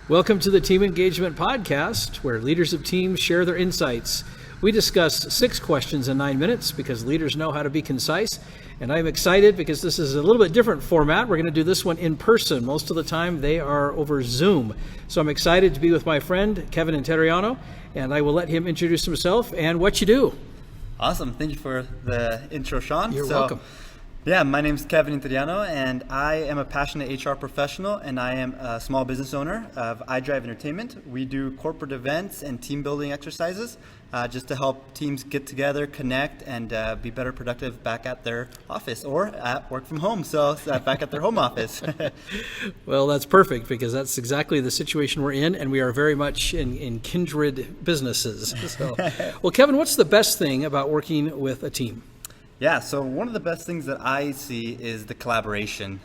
Welcome to the Team Engagement Podcast, where leaders of teams share their insights. We discuss 6 questions in 9 minutes because leaders know how to be concise. And I'm excited because this is a little bit different format. We're going to do this one in person. Most of the time they are over Zoom. So I'm excited to be with my friend, Kevin Interiano, and I will let him introduce himself and what you do. Awesome. Thank you for the intro, Sean. You're welcome. Yeah, my name is Kevin Interiano, and I am a passionate HR professional, and I am a small business owner of iDrive Entertainment. We do corporate events and team building exercises just to help teams get together, connect, and be better productive back at their office or at work from home, so back at their home office. Well, that's perfect because that's exactly the situation we're in, and we are very much in kindred businesses. So, well, Kevin, what's the best thing about working with a team? Yeah, so one of the best things that I see is the collaboration.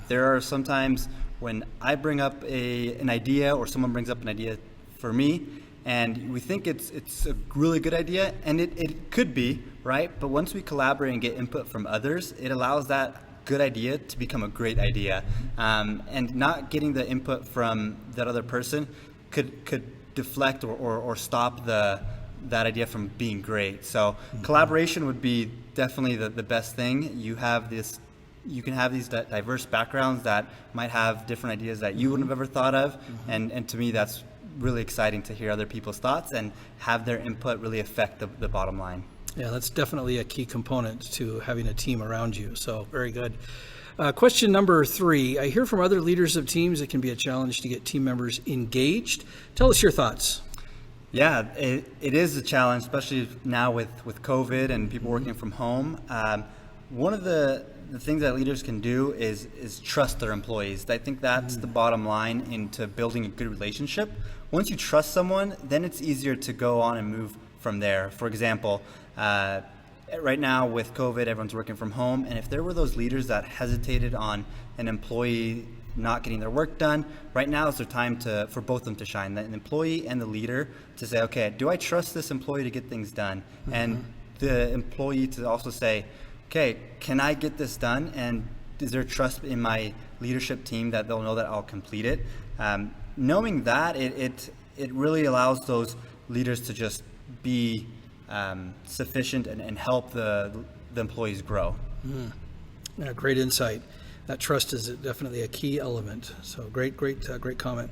There are sometimes when I bring up an idea or someone brings up an idea for me, and we think it's a really good idea, and it could be, right? But once we collaborate and get input from others, it allows that good idea to become a great idea. And not getting the input from that other person could deflect or stop that idea from being great. So collaboration would be definitely the best thing. You can have these diverse backgrounds that might have different ideas that you wouldn't have ever thought of. And to me, that's really exciting to hear other people's thoughts and have their input really affect the bottom line. Yeah, that's definitely a key component to having a team around you. So very good. Question number 3. I hear from other leaders of teams it can be a challenge to get team members engaged. Tell us your thoughts. Yeah, it is a challenge, especially now with COVID and people working from home. One of the things that leaders can do is trust their employees. I think that's the bottom line into building a good relationship. Once you trust someone, then it's easier to go on and move from there. For example, right now with COVID, everyone's working from home, and if there were those leaders that hesitated on an employee not getting their work done, right now is the time for both of them to shine, the employee and the leader, to say, okay, do I trust this employee to get things done? And the employee to also say, okay, can I get this done? And is there trust in my leadership team that they'll know that I'll complete it? Knowing that, it really allows those leaders to just be sufficient and help the employees grow. Yeah, great insight. That trust is definitely a key element. So great comment.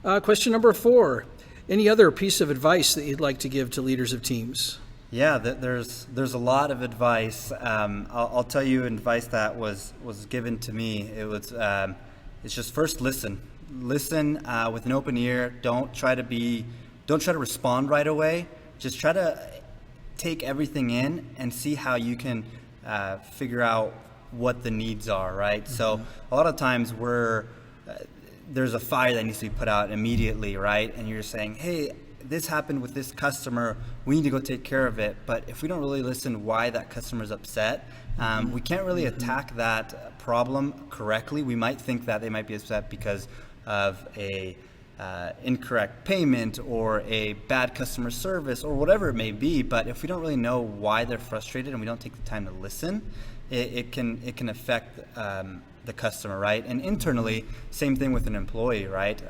Question number 4. Any other piece of advice that you'd like to give to leaders of teams? Yeah, there's a lot of advice. I'll tell you advice that was given to me. It's just first listen with an open ear. Don't try to respond right away. Just try to take everything in and see how you can figure out what the needs are, right? So a lot of times there's a fire that needs to be put out immediately, right? And you're saying, hey, this happened with this customer, we need to go take care of it. But if we don't really listen why that customer's upset, we can't really attack that problem correctly. We might think that they might be upset because of a incorrect payment or a bad customer service or whatever it may be. But if we don't really know why they're frustrated and we don't take the time to listen, it can affect the customer, right? And internally, same thing with an employee, right?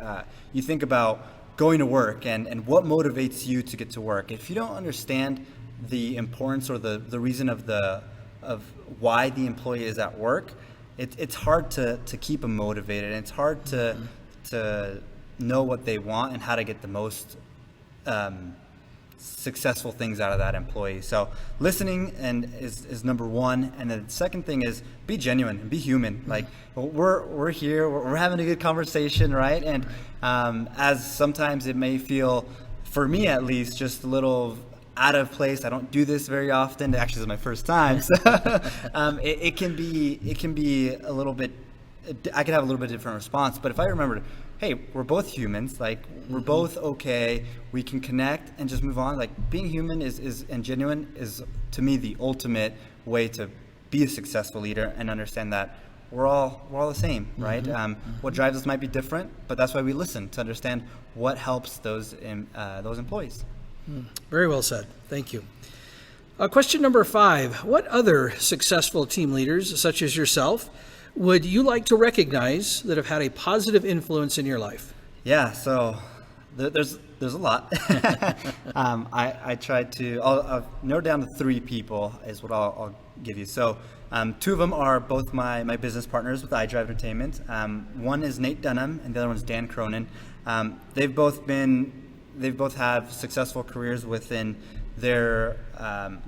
You think about going to work and what motivates you to get to work. If you don't understand the importance or the reason of why the employee is at work, it's hard to keep them motivated, and it's hard to know what they want and how to get the most successful things out of that employee. So listening is number 1, and then the second thing is be genuine and be human. Like we're here, we're having a good conversation, right? And as sometimes it may feel, for me at least, just a little out of place. I don't do this very often. Actually, this is my first time, so it can be a little bit. I could have a little bit different response, but if I remember, hey, we're both humans, like we're both okay, we can connect and just move on. Like being human and genuine is, to me, the ultimate way to be a successful leader and understand that we're all the same, right? What drives us might be different, but that's why we listen, to understand what helps those employees. Very well said. Thank you. Question number 5. What other successful team leaders, such as yourself, would you like to recognize that have had a positive influence in your life? Yeah, so there's a lot. I tried to. I'll narrow down to three people is what I'll give you. So two of them are both my business partners with iDrive Entertainment. One is Nate Dunham, and the other one's Dan Cronin. They've both have successful careers within their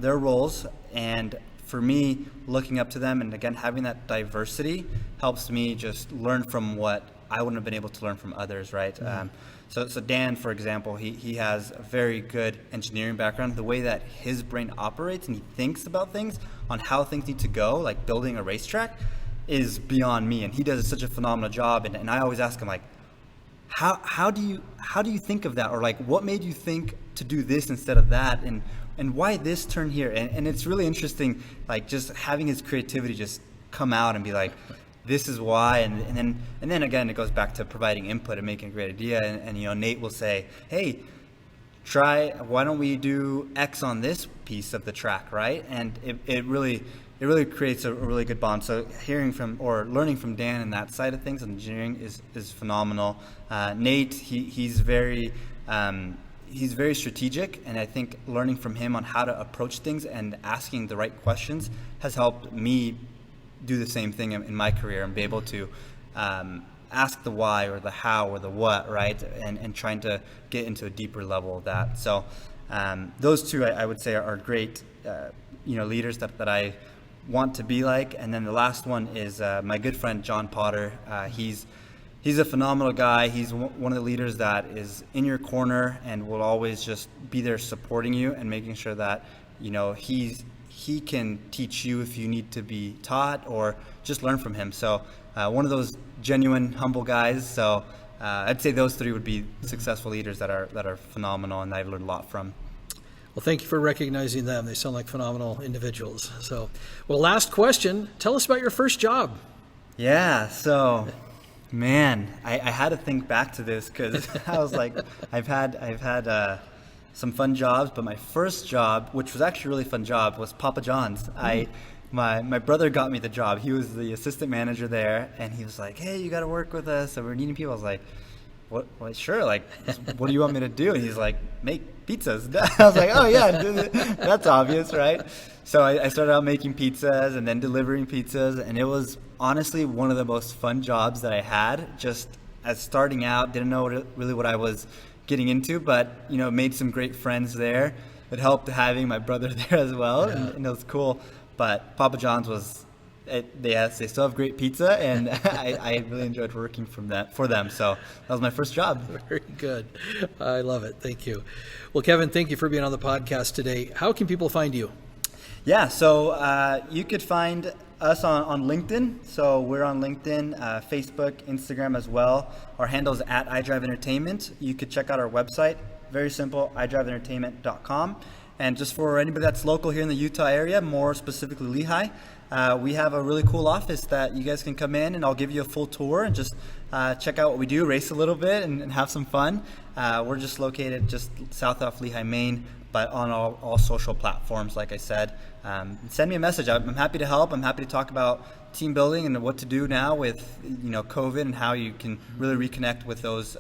roles, and for me, looking up to them and again having that diversity helps me just learn from what I wouldn't have been able to learn from others, right? Mm-hmm. So Dan, for example, he has a very good engineering background. The way that his brain operates and he thinks about things on how things need to go, like building a racetrack, is beyond me. And he does such a phenomenal job. And I always ask him, like, how do you think of that? Or like, what made you think to do this instead of that? And why this turn here? And it's really interesting, like just having his creativity just come out and be like, this is why, and then again, it goes back to providing input and making a great idea. And you know, Nate will say, hey, why don't we do X on this piece of the track, right? And it really creates a really good bond. So hearing from or learning from Dan and that side of things, engineering is phenomenal. Nate, he's very strategic, and I think learning from him on how to approach things and asking the right questions has helped me do the same thing in my career and be able to ask the why or the how or the what, right? And trying to get into a deeper level of that. So those two I would say are great, leaders that I want to be like. And then the last one is my good friend John Potter. He's a phenomenal guy. He's one of the leaders that is in your corner and will always just be there supporting you and making sure that he can teach you if you need to be taught or just learn from him. So one of those genuine, humble guys. So I'd say those three would be successful leaders that are phenomenal and I've learned a lot from. Well, thank you for recognizing them. They sound like phenomenal individuals. So, well, last question. Tell us about your first job. Yeah, so, man, I had to think back to this because I was like, I've had some fun jobs, but my first job, which was actually a really fun job, was Papa John's. My brother got me the job. He was the assistant manager there, and he was like, hey, you got to work with us, and we're needing people. I was like, what? Well, sure, like, what do you want me to do? And he's like, make pizzas. I was like, oh yeah, that's obvious, right? So I started out making pizzas and then delivering pizzas, and it was honestly one of the most fun jobs that I had. Just as starting out, didn't know really what I was getting into, but made some great friends there. It helped having my brother there as well, yeah. and it was cool. But Papa John's they still have great pizza, and I really enjoyed working for them. So that was my first job. Very good. I love it. Thank you. Well, Kevin, thank you for being on the podcast today. How can people find you? Yeah, so you could find us on LinkedIn. So we're on LinkedIn, Facebook, Instagram as well. Our handle is at iDrive Entertainment. You could check out our website. Very simple, idriveentertainment.com. And just for anybody that's local here in the Utah area, more specifically Lehi, we have a really cool office that you guys can come in and I'll give you a full tour and just check out what we do, race a little bit and have some fun. We're just located just south of Lehi, Maine, but on all social platforms, like I said. Send me a message. I'm happy to help. I'm happy to talk about team building and what to do now with COVID and how you can really reconnect with those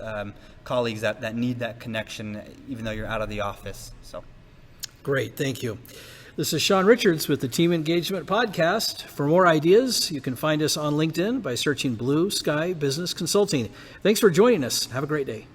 colleagues that need that connection even though you're out of the office. So. Great, thank you. This is Sean Richards with the Team Engagement Podcast. For more ideas, you can find us on LinkedIn by searching Blue Sky Business Consulting. Thanks for joining us. Have a great day.